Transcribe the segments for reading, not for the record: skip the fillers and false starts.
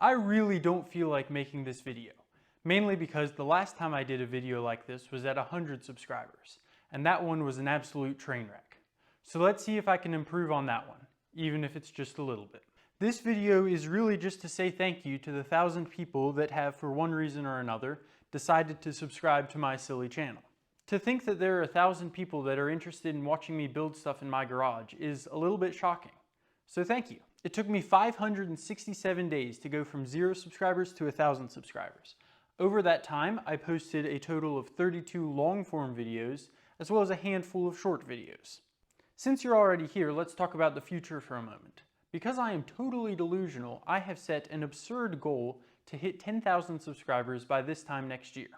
I really don't feel like making this video, mainly because the last time I did a video like this was at 100 subscribers, and that one was an absolute train wreck. So let's see if I can improve on that one, even if it's just a little bit. This video is really just to say thank you to the 1,000 people that have, for one reason or another, decided to subscribe to my silly channel. To think that there are 1,000 people that are interested in watching me build stuff in my garage is a little bit shocking. So thank you. It took me 567 days to go from 0 subscribers to 1,000 subscribers. Over that time, I posted a total of 32 long-form videos, as well as a handful of short videos. Since you're already here, let's talk about the future for a moment. Because I am totally delusional, I have set an absurd goal to hit 10,000 subscribers by this time next year.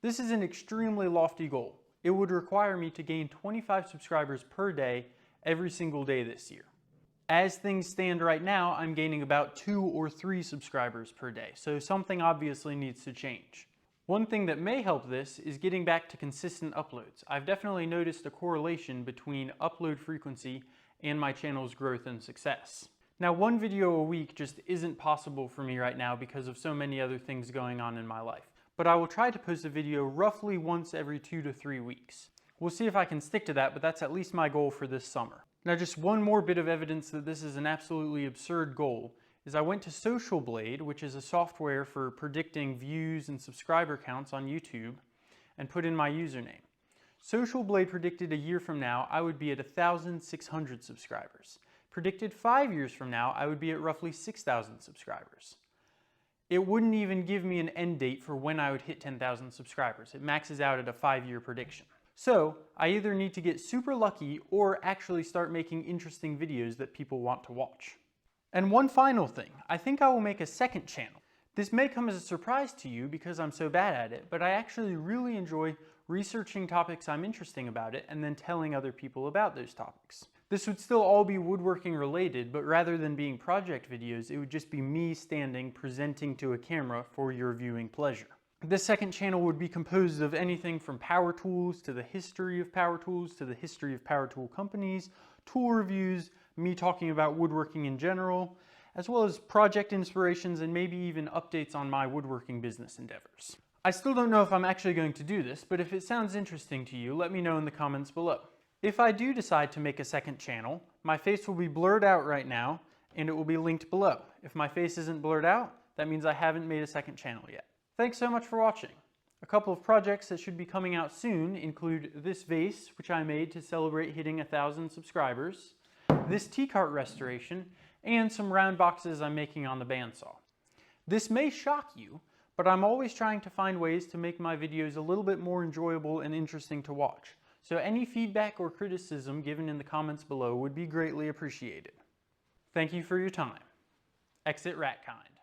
This is an extremely lofty goal. It would require me to gain 25 subscribers per day every single day this year. As things stand right now, I'm gaining about 2 or 3 subscribers per day, so something obviously needs to change. One thing that may help this is getting back to consistent uploads. I've definitely noticed a correlation between upload frequency and my channel's growth and success. Now, one video a week just isn't possible for me right now because of so many other things going on in my life. But I will try to post a video roughly once every 2 to 3 weeks. We'll see if I can stick to that, but that's at least my goal for this summer. Now, just one more bit of evidence that this is an absolutely absurd goal is I went to Social Blade, which is a software for predicting views and subscriber counts on YouTube, and put in my username. Social Blade predicted a year from now I would be at 1,600 subscribers. Predicted 5 years from now I would be at roughly 6,000 subscribers. It wouldn't even give me an end date for when I would hit 10,000 subscribers. It maxes out at a 5-year prediction. So I either need to get super lucky or actually start making interesting videos that people want to watch. And one final thing, I think I will make a second channel. This may come as a surprise to you because I'm so bad at it, but I actually really enjoy researching topics I'm interested about it and then telling other people about those topics. This would still all be woodworking related, but rather than being project videos, it would just be me standing presenting to a camera for your viewing pleasure. This second channel would be composed of anything from power tools to the history of power tools to the history of power tool companies, tool reviews, me talking about woodworking in general, as well as project inspirations and maybe even updates on my woodworking business endeavors. I still don't know if I'm actually going to do this, but if it sounds interesting to you, let me know in the comments below. If I do decide to make a second channel, my face will be blurred out right now and it will be linked below. If my face isn't blurred out, that means I haven't made a second channel yet. Thanks so much for watching. A couple of projects that should be coming out soon include this vase, which I made to celebrate hitting 1,000 subscribers, this tea cart restoration, and some round boxes I'm making on the bandsaw. This may shock you, but I'm always trying to find ways to make my videos a little bit more enjoyable and interesting to watch. So any feedback or criticism given in the comments below would be greatly appreciated. Thank you for your time. Exit Ratkind.